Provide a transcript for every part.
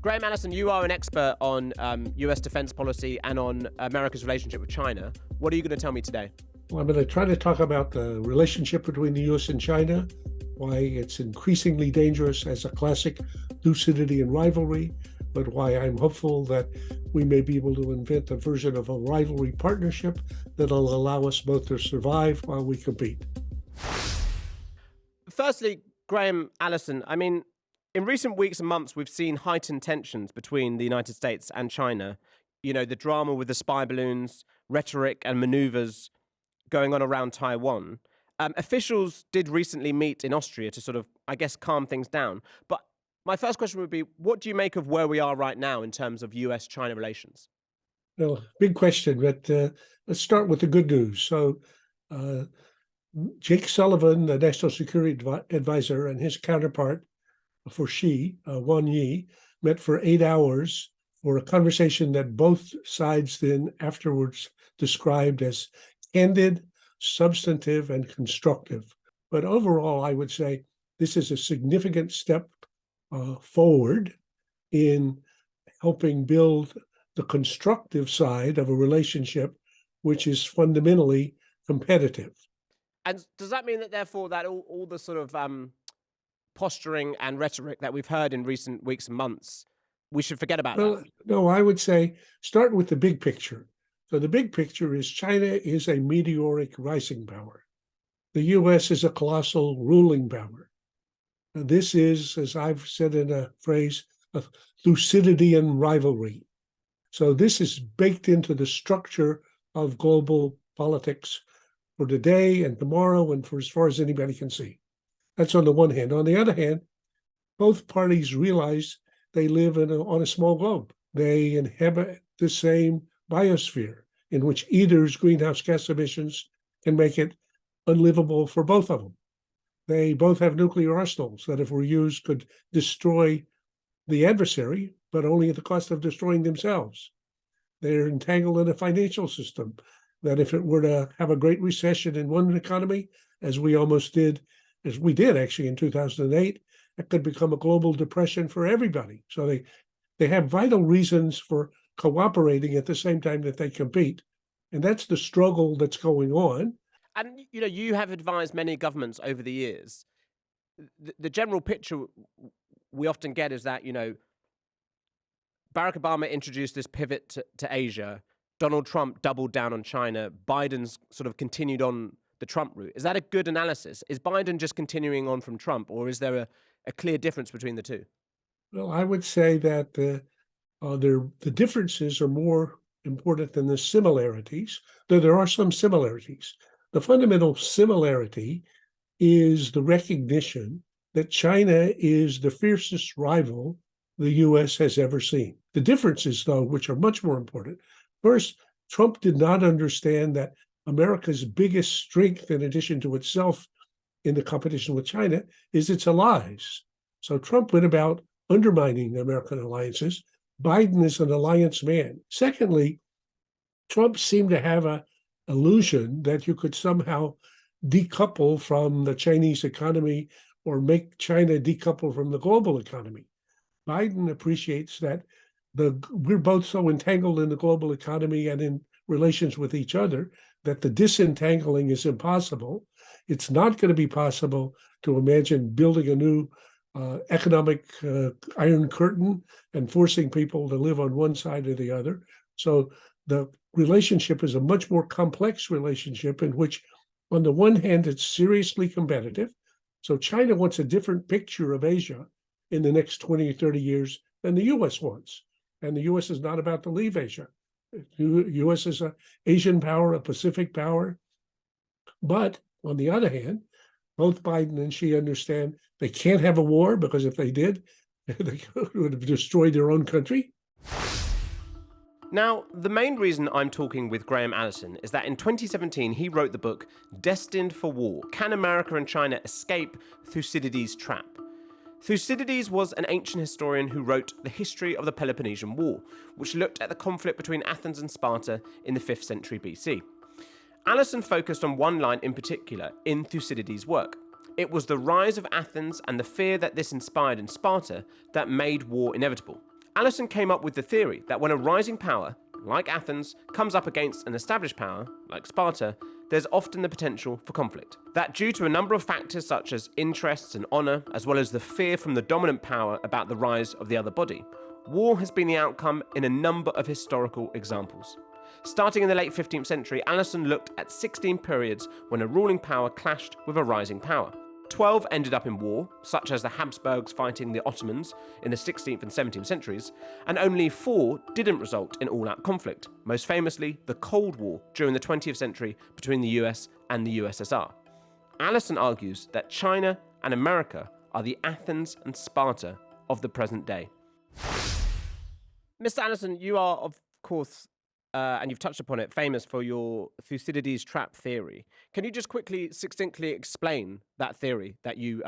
Graham Allison, you are an expert on US defense policy and on America's relationship with China. What are you going to tell me today? Well, I'm going to try to talk about the relationship between the US and China, why it's increasingly dangerous as a classic Thucydidean rivalry, but why I'm hopeful that we may be able to invent a version of a rivalry partnership that'll allow us both to survive while we compete. Firstly, Graham Allison, in recent weeks and months, we've seen heightened tensions between the United States and China. You know, the drama with the spy balloons, rhetoric and maneuvers going on around Taiwan. Officials did recently meet in Austria to sort of, calm things down. But my first question would be, what do you make of where we are right now in terms of US-China relations? Well, big question, but let's start with the good news. So Jake Sullivan, the National Security Advisor, and his counterpart for Wang Yi, met for 8 hours for a conversation that both sides then afterwards described as candid, substantive, and constructive. But overall, I would say this is a significant step forward in helping build the constructive side of a relationship which is fundamentally competitive. And does that mean that, therefore, that all the sort of posturing and rhetoric that we've heard in recent weeks and months, we should forget about that? No, I would say start with the big picture. So the big picture is China is a meteoric rising power. The US is a colossal ruling power. And this is, as I've said in a phrase, a Thucydidean rivalry. So this is baked into the structure of global politics for today and tomorrow and for as far as anybody can see. That's on the one hand. On the other hand, both parties realize they live on a small globe. They inhabit the same biosphere in which either's greenhouse gas emissions can make it unlivable for both of them. They both have nuclear arsenals that, if were used, could destroy the adversary, but only at the cost of destroying themselves. They're entangled in a financial system that, if it were to have a great recession in one economy, as we did actually in 2008, it could become a global depression for everybody. So they have vital reasons for cooperating at the same time that they compete. And that's the struggle that's going on. And, you have advised many governments over the years. The general picture we often get is that, Barack Obama introduced this pivot to Asia. Donald Trump doubled down on China. Biden's sort of continued on the Trump route. Is that a good analysis? Is Biden just continuing on from Trump, or is there a clear difference between the two? Well, I would say that the differences are more important than the similarities, though there are some similarities. The fundamental similarity is the recognition that China is the fiercest rival the U.S. has ever seen. The differences, though, which are much more important. First, Trump did not understand that America's biggest strength, in addition to itself in the competition with China, is its allies. So Trump went about undermining American alliances. Biden is an alliance man. Secondly, Trump seemed to have an illusion that you could somehow decouple from the Chinese economy or make China decouple from the global economy. Biden appreciates that we're both so entangled in the global economy and in relations with each other that the disentangling is impossible. It's not going to be possible to imagine building a new economic iron curtain and forcing people to live on one side or the other. So the relationship is a much more complex relationship in which, on the one hand, it's seriously competitive. So China wants a different picture of Asia in the next 20 or 30 years than the U.S. wants. And the U.S. is not about to leave Asia. The U.S. is an Asian power, a Pacific power. But on the other hand, both Biden and Xi understand they can't have a war, because if they did, they would have destroyed their own country. Now, the main reason I'm talking with Graham Allison is that in 2017, he wrote the book Destined for War: Can America and China Escape Thucydides Trap? Thucydides was an ancient historian who wrote The History of the Peloponnesian War, which looked at the conflict between Athens and Sparta in the 5th century BC. Allison focused on one line in particular in Thucydides' work. It was the rise of Athens and the fear that this inspired in Sparta that made war inevitable. Allison came up with the theory that when a rising power, like Athens, comes up against an established power, like Sparta, there's often the potential for conflict. That due to a number of factors such as interests and honour, as well as the fear from the dominant power about the rise of the other body, war has been the outcome in a number of historical examples. Starting in the late 15th century, Allison looked at 16 periods when a ruling power clashed with a rising power. 12 ended up in war, such as the Habsburgs fighting the Ottomans in the 16th and 17th centuries, and only 4 didn't result in all-out conflict, most famously the Cold War during the 20th century between the US and the USSR. Allison argues that China and America are the Athens and Sparta of the present day. Mr. Allison, you are, of course, and you've touched upon it, famous for your Thucydides Trap theory. Can you just quickly, succinctly explain that theory that you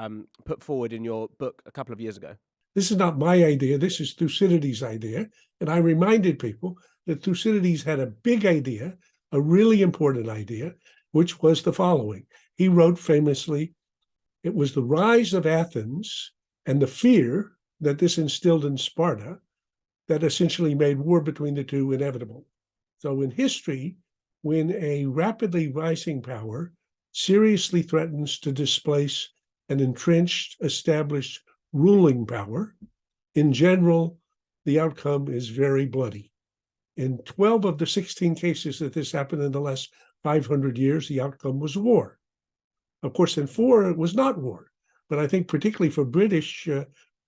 put forward in your book a couple of years ago? This is not my idea. This is Thucydides' idea. And I reminded people that Thucydides had a big idea, a really important idea, which was the following. He wrote famously, it was the rise of Athens and the fear that this instilled in Sparta that essentially made war between the two inevitable. So in history, when a rapidly rising power seriously threatens to displace an entrenched, established ruling power, in general, the outcome is very bloody. In 12 of the 16 cases that this happened in the last 500 years, the outcome was war. Of course, in 4, it was not war. But I think particularly for British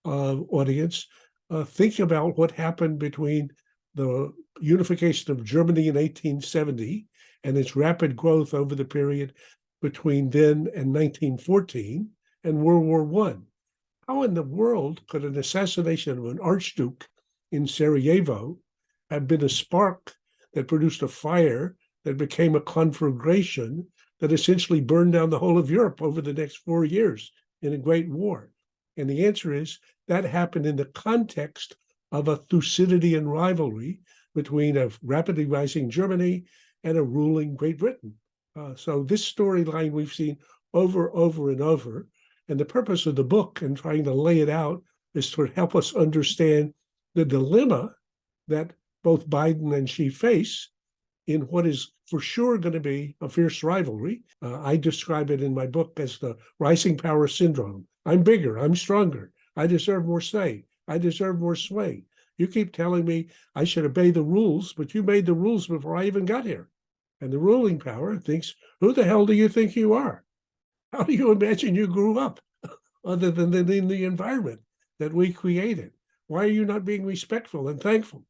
audience, think about what happened between the unification of Germany in 1870 and its rapid growth over the period between then and 1914 and World War I. How in the world could an assassination of an archduke in Sarajevo have been a spark that produced a fire that became a conflagration that essentially burned down the whole of Europe over the next 4 years in a great war? And the answer is that happened in the context of a Thucydidean rivalry between a rapidly rising Germany and a ruling Great Britain. So this storyline we've seen over and over. And the purpose of the book and trying to lay it out is to help us understand the dilemma that both Biden and Xi face in what is for sure going to be a fierce rivalry. I describe it in my book as the rising power syndrome. I'm bigger, I'm stronger, I deserve more say, I deserve more sway. You keep telling me I should obey the rules, but you made the rules before I even got here. And the ruling power thinks, who the hell do you think you are? How do you imagine you grew up other than in the environment that we created? Why are you not being respectful and thankful?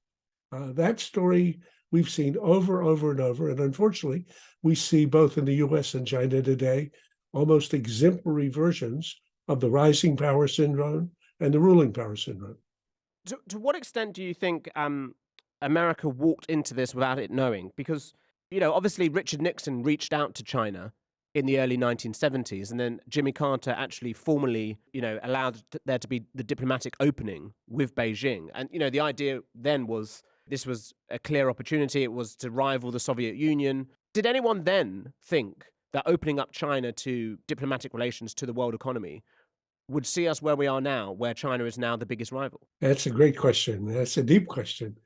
That story we've seen over and over. And unfortunately, we see both in the US and China today almost exemplary versions of the rising power syndrome and the ruling power syndrome. To what extent do you think America walked into this without it knowing? Because, obviously Richard Nixon reached out to China in the early 1970s, and then Jimmy Carter actually formally, allowed there to be the diplomatic opening with Beijing. And, the idea then was this was a clear opportunity. It was to rival the Soviet Union. Did anyone then think that opening up China to diplomatic relations to the world economy would see us where we are now, where China is now the biggest rival? That's a great question. That's a deep question.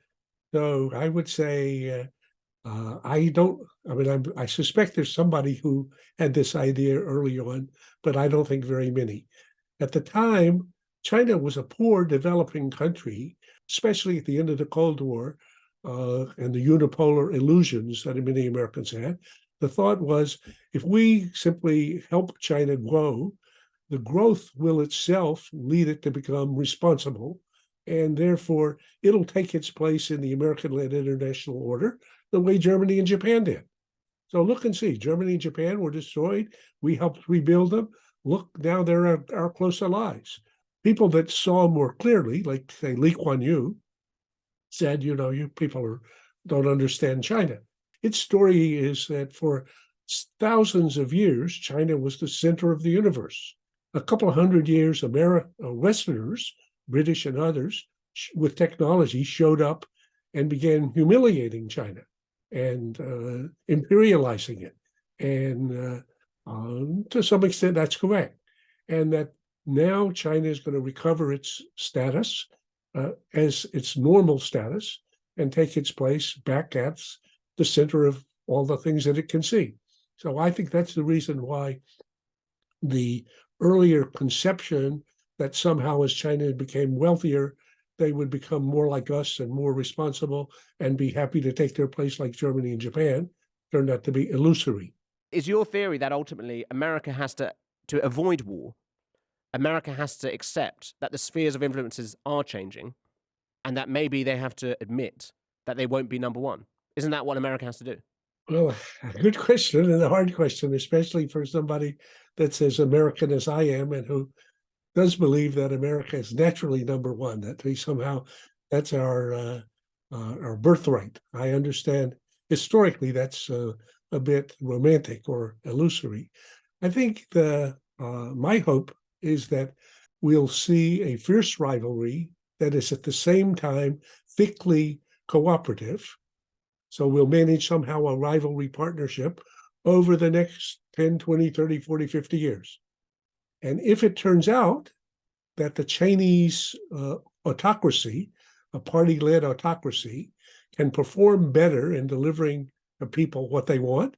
So I would say I suspect there's somebody who had this idea early on, but I don't think very many. At the time, China was a poor developing country, especially at the end of the Cold War and the unipolar illusions that many Americans had. The thought was, if we simply help China grow, the growth will itself lead it to become responsible, and therefore it'll take its place in the American-led international order the way Germany and Japan did. So look and see, Germany and Japan were destroyed. We helped rebuild them. Look, now they're our close allies. People that saw more clearly, like say Lee Kuan Yew, said, you people don't understand China. Its story is that for thousands of years, China was the center of the universe. A couple of hundred years, Westerners, British and others, with technology showed up and began humiliating China and imperializing it. And to some extent, that's correct. And that now China is going to recover its status as its normal status and take its place back at the center of all the things that it can see. So I think that's the reason why the earlier conception that somehow as China became wealthier, they would become more like us and more responsible and be happy to take their place like Germany and Japan turned out to be illusory. Is your theory that ultimately America has to avoid war, America has to accept that the spheres of influences are changing and that maybe they have to admit that they won't be number one? Isn't that what America has to do? Well, a good question and a hard question, especially for somebody that's as American as I am and who does believe that America is naturally number one, that we somehow, that's our birthright. I understand historically that's a bit romantic or illusory. I think my hope is that we'll see a fierce rivalry that is at the same time thickly cooperative. So we'll manage somehow a rivalry partnership over the next 10, 20, 30, 40, 50 years. And if it turns out that the Chinese autocracy, a party-led autocracy, can perform better in delivering the people what they want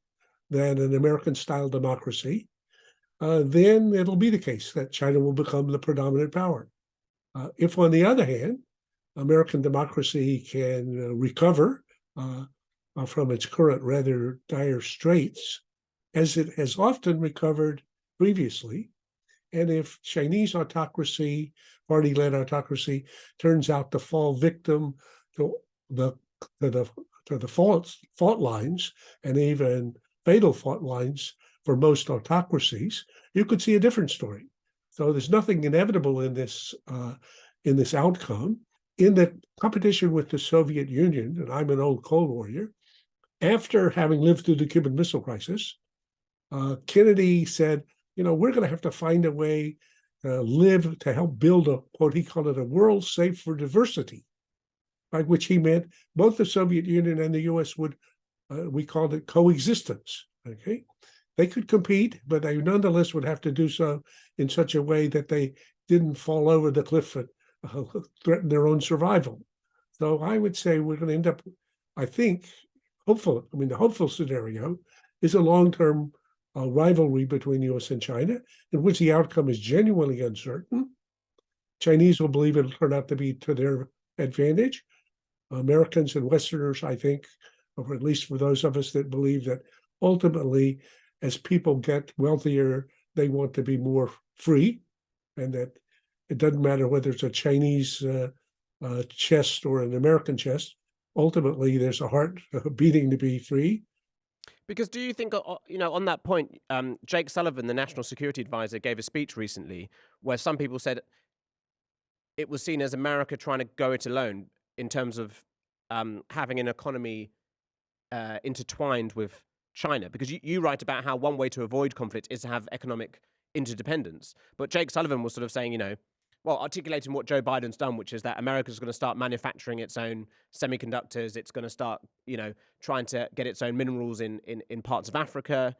than an American-style democracy, then it'll be the case that China will become the predominant power. If, on the other hand, American democracy can recover from its current rather dire straits, as it has often recovered previously, and if Chinese autocracy, party-led autocracy, turns out to fall victim to the fault lines and even fatal fault lines for most autocracies, you could see a different story. So there's nothing inevitable in this outcome. In the competition with the Soviet Union, and I'm an old Cold Warrior, after having lived through the Cuban Missile Crisis, Kennedy said, we're going to have to find a way to help build what he called a world safe for diversity, by which he meant both the Soviet Union and the US would, we called it coexistence, okay? They could compete, but they nonetheless would have to do so in such a way that they didn't fall over the cliff and threaten their own survival. So I would say we're going to end up, I think, the hopeful scenario is a long-term rivalry between US and China, in which the outcome is genuinely uncertain. Chinese will believe it'll turn out to be to their advantage. Americans and Westerners, I think, or at least for those of us that believe that ultimately, as people get wealthier, they want to be more free, and that it doesn't matter whether it's a Chinese chest or an American chest. Ultimately, there's a heart beating to be free. Because do you think, on that point, Jake Sullivan, the National Security Advisor, gave a speech recently where some people said it was seen as America trying to go it alone in terms of having an economy intertwined with China? Because you write about how one way to avoid conflict is to have economic interdependence. But Jake Sullivan was sort of saying, articulating what Joe Biden's done, which is that America's going to start manufacturing its own semiconductors. It's going to start, trying to get its own minerals in parts of Africa.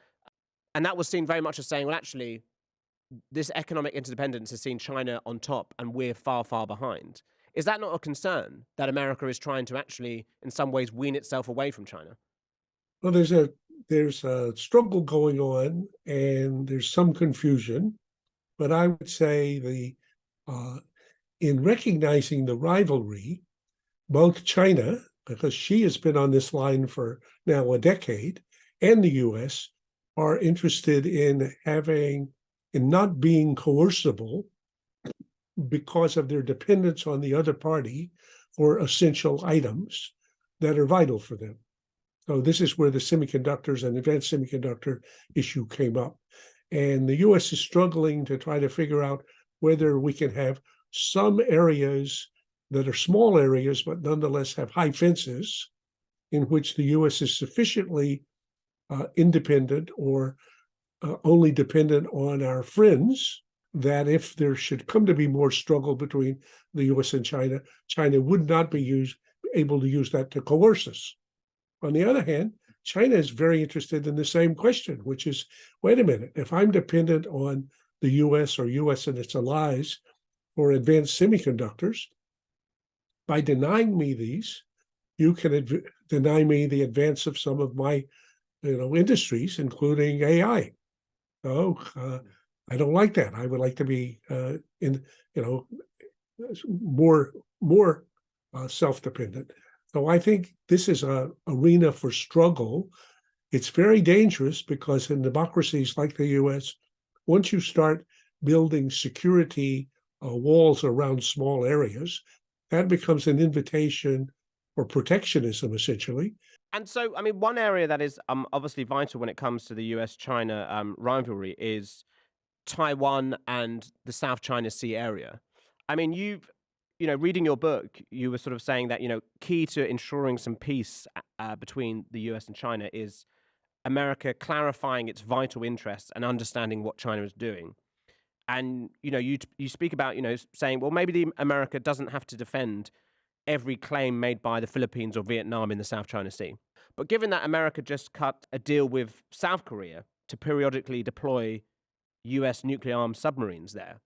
And that was seen very much as saying, well, actually, this economic interdependence has seen China on top and we're far, far behind. Is that not a concern that America is trying to actually, in some ways, wean itself away from China? Well, there's a struggle going on and there's some confusion, but I would say in recognizing the rivalry, both China, because she has been on this line for now a decade, and the US are interested in not being coercible because of their dependence on the other party for essential items that are vital for them. So this is where the semiconductors and advanced semiconductor issue came up. And the US is struggling to try to figure out whether we can have some areas that are small areas, but nonetheless have high fences, in which the US is sufficiently independent or only dependent on our friends, that if there should come to be more struggle between the US and China, China would not be able to use that to coerce us. On the other hand, China is very interested in the same question, which is, wait a minute, if I'm dependent on the US or US and its allies for advanced semiconductors, by denying me these, you can deny me the advance of some of my industries, including AI. I don't like that. I would like to be in more self-dependent. So I think this is an arena for struggle. It's very dangerous because in democracies like the US, once you start building security walls around small areas, that becomes an invitation for protectionism, essentially. And so, I mean, one area that is obviously vital when it comes to the US-China rivalry is Taiwan and the South China Sea area. I mean, reading your book, you were sort of saying that, key to ensuring some peace between the US and China is America clarifying its vital interests and understanding what China is doing. And, you speak about, saying, well, maybe America doesn't have to defend every claim made by the Philippines or Vietnam in the South China Sea. But given that America just cut a deal with South Korea to periodically deploy US nuclear armed submarines there,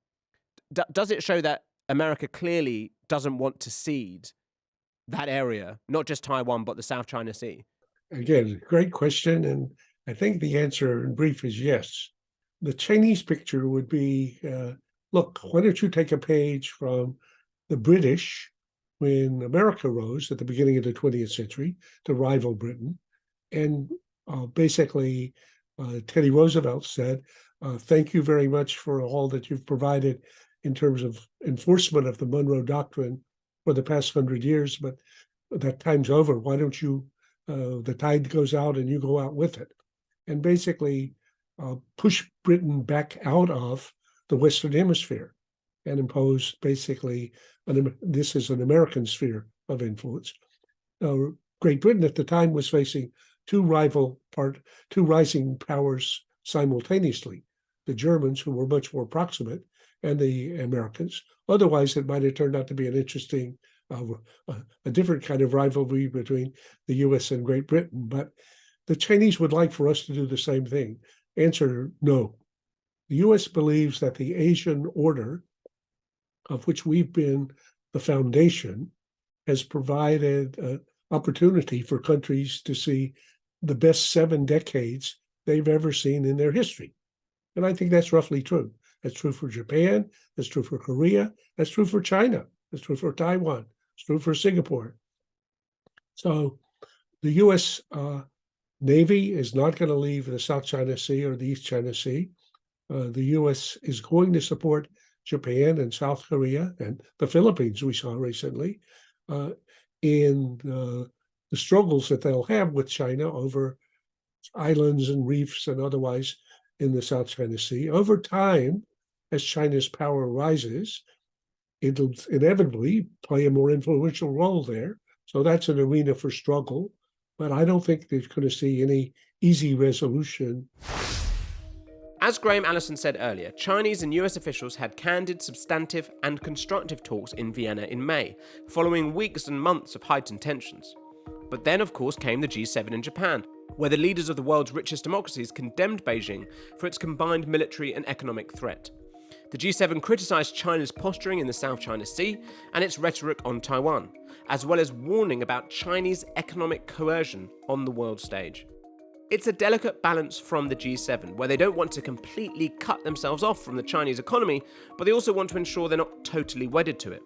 does it show that America clearly doesn't want to cede that area, not just Taiwan, but the South China Sea? Again, great question. And I think the answer in brief is yes. The Chinese picture would be, look, why don't you take a page from the British when America rose at the beginning of the 20th century to rival Britain. And basically, Teddy Roosevelt said, thank you very much for all that you've provided in terms of enforcement of the Monroe Doctrine for the past 100 years, but that time's over. Why don't you, the tide goes out and you go out with it. And basically push Britain back out of the Western Hemisphere and impose basically, this is an American sphere of influence. Great Britain at the time was facing two rising powers simultaneously, the Germans, who were much more proximate, and the Americans. Otherwise, it might have turned out to be an interesting, a different kind of rivalry between the US and Great Britain. But the Chinese would like for us to do the same thing. Answer, no. The US believes that the Asian order, of which we've been the foundation, has provided an opportunity for countries to see the best 7 decades they've ever seen in their history. And I think that's roughly true. That's true for Japan, that's true for Korea, that's true for China, that's true for Taiwan, it's true for Singapore. So the US Navy is not going to leave the South China Sea or the East China Sea. The US is going to support Japan and South Korea and the Philippines, we saw recently, in the struggles that they'll have with China over islands and reefs and otherwise in the South China Sea. Over time, as China's power rises, it'll inevitably play a more influential role there. So that's an arena for struggle, but I don't think they're going to see any easy resolution. As Graham Allison said earlier, Chinese and US officials had candid, substantive, and constructive talks in Vienna in May, following weeks and months of heightened tensions. But then, of course, came the G7 in Japan, where the leaders of the world's richest democracies condemned Beijing for its combined military and economic threat. The G7 criticised China's posturing in the South China Sea and its rhetoric on Taiwan, as well as warning about Chinese economic coercion on the world stage. It's a delicate balance from the G7, where they don't want to completely cut themselves off from the Chinese economy, but they also want to ensure they're not totally wedded to it.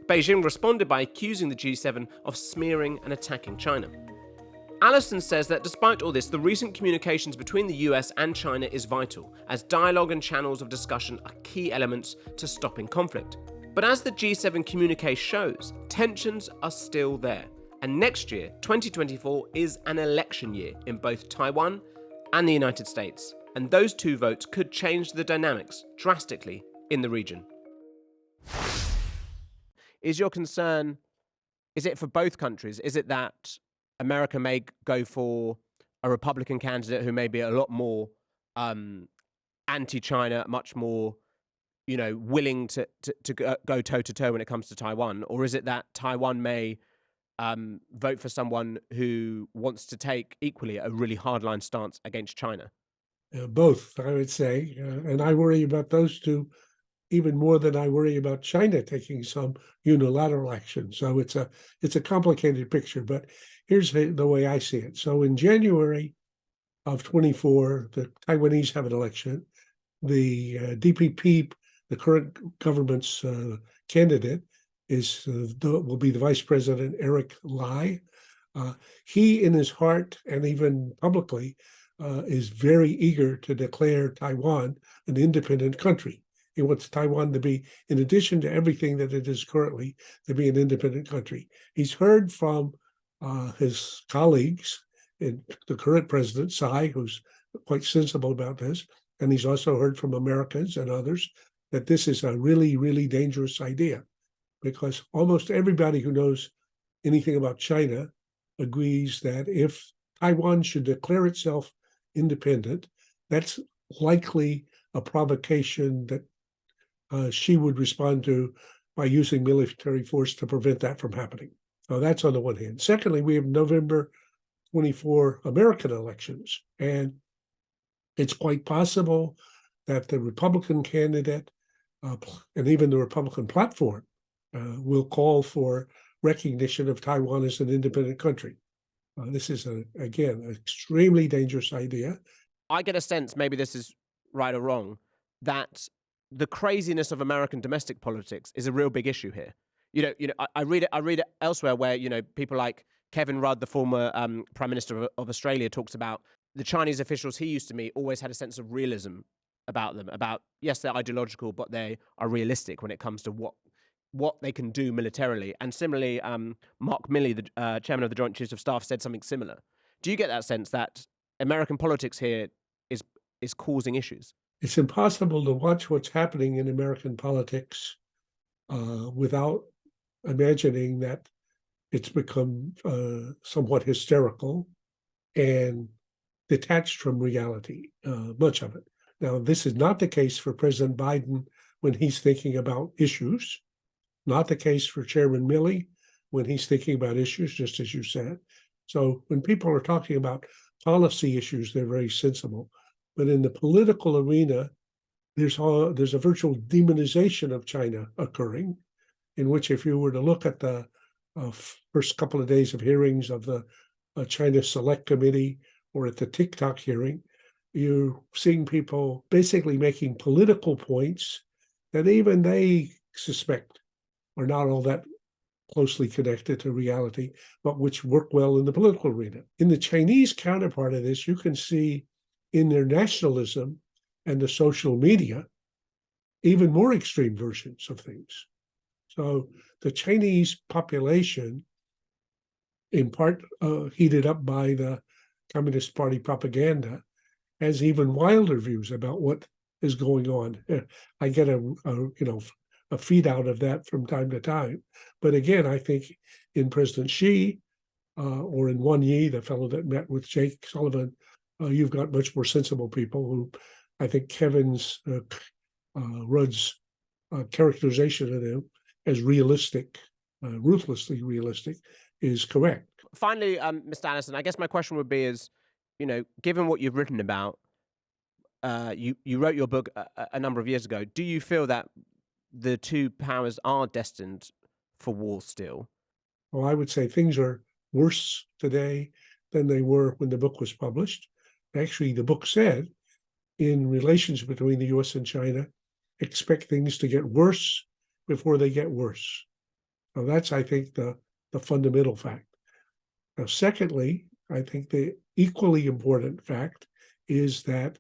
Beijing responded by accusing the G7 of smearing and attacking China. Allison says that despite all this, the recent communications between the US and China is vital, as dialogue and channels of discussion are key elements to stopping conflict. But as the G7 communique shows, tensions are still there. And next year, 2024, is an election year in both Taiwan and the United States. And those two votes could change the dynamics drastically in the region. Is your concern, is it for both countries? Is it that America may go for a Republican candidate who may be a lot more anti-China, much more, willing to go toe-to-toe when it comes to Taiwan? Or is it that Taiwan may vote for someone who wants to take equally a really hardline stance against China? Both, I would say. And I worry about those two even more than I worry about China taking some unilateral action. So it's a complicated picture, but here's the way I see it. So in January of 24, the Taiwanese have an election. The DPP, the current government's candidate, will be the Vice President Eric Lai. He, in his heart and even publicly, is very eager to declare Taiwan an independent country. He wants Taiwan to be, in addition to everything that it is currently, to be an independent country. He's heard from his colleagues, in the current president, Tsai, who's quite sensible about this, and he's also heard from Americans and others that this is a really, really dangerous idea, because almost everybody who knows anything about China agrees that if Taiwan should declare itself independent, that's likely a provocation that she would respond to by using military force to prevent that from happening. So that's on the one hand. Secondly, we have November 24 American elections, and it's quite possible that the Republican candidate and even the Republican platform will call for recognition of Taiwan as an independent country. This is, again, an extremely dangerous idea. I get a sense, maybe this is right or wrong, that the craziness of American domestic politics is a real big issue here. I read it elsewhere where, people like Kevin Rudd, the former Prime Minister of Australia, talks about the Chinese officials he used to meet always had a sense of realism about them, about, yes, they're ideological, but they are realistic when it comes to what they can do militarily. And similarly, Mark Milley, the chairman of the Joint Chiefs of Staff, said something similar. Do you get that sense that American politics here is causing issues? It's impossible to watch what's happening in American politics without imagining that it's become somewhat hysterical and detached from reality, much of it. Now, this is not the case for President Biden when he's thinking about issues, not the case for Chairman Milley when he's thinking about issues, just as you said. So when people are talking about policy issues, they're very sensible. But in the political arena, there's a virtual demonization of China occurring, in which if you were to look at the first couple of days of hearings of the China Select Committee or at the TikTok hearing, you're seeing people basically making political points that even they suspect are not all that closely connected to reality, but which work well in the political arena. In the Chinese counterpart of this, you can see in their nationalism and the social media, even more extreme versions of things. So the Chinese population, in part heated up by the Communist Party propaganda, has even wilder views about what is going on. I get a feed out of that from time to time. But again, I think in President Xi or in Wang Yi, the fellow that met with Jake Sullivan, you've got much more sensible people who I think Kevin's Rudd's characterization of them as realistic, ruthlessly realistic, is correct. Finally, Mr. Allison, I guess my question would be is, given what you've written about, you wrote your book a number of years ago. Do you feel that the two powers are destined for war still? Well, I would say things are worse today than they were when the book was published. Actually, the book said, in relations between the US and China, expect things to get worse before they get worse. Now, that's, I think, the fundamental fact. Now, secondly, I think the equally important fact is that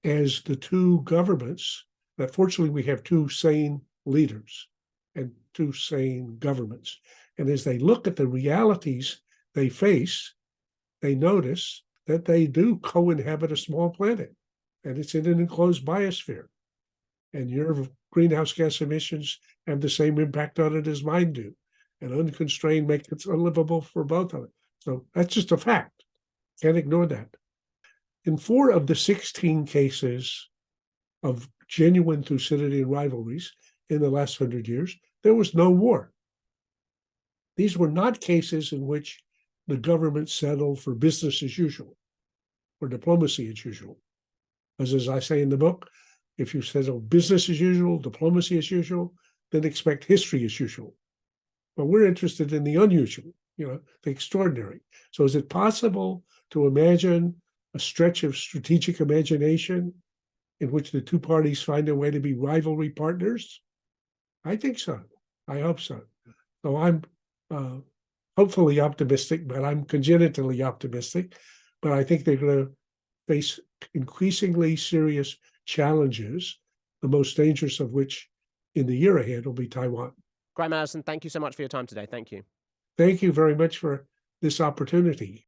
as the two governments, that fortunately we have two sane leaders and two sane governments. And as they look at the realities they face, they notice that they do co-inhabit a small planet, and it's in an enclosed biosphere. And your greenhouse gas emissions have the same impact on it as mine do. And unconstrained makes it unlivable for both of them. So that's just a fact. Can't ignore that. In 4 of the 16 cases of genuine Thucydidean rivalries in the last 100 years, there was no war. These were not cases in which the government settled for business as usual or diplomacy as usual. As I say in the book, If you said, oh, business as usual, diplomacy as usual, then expect history as usual. But we're interested in the unusual, the extraordinary. So is it possible to imagine a stretch of strategic imagination in which the two parties find a way to be rivalry partners? I think so. I hope so. So I'm hopefully optimistic, but I'm congenitally optimistic. But I think they're going to face increasingly serious challenges, the most dangerous of which in the year ahead will be Taiwan. Graham Allison, thank you so much for your time today. Thank you. Thank you very much for this opportunity.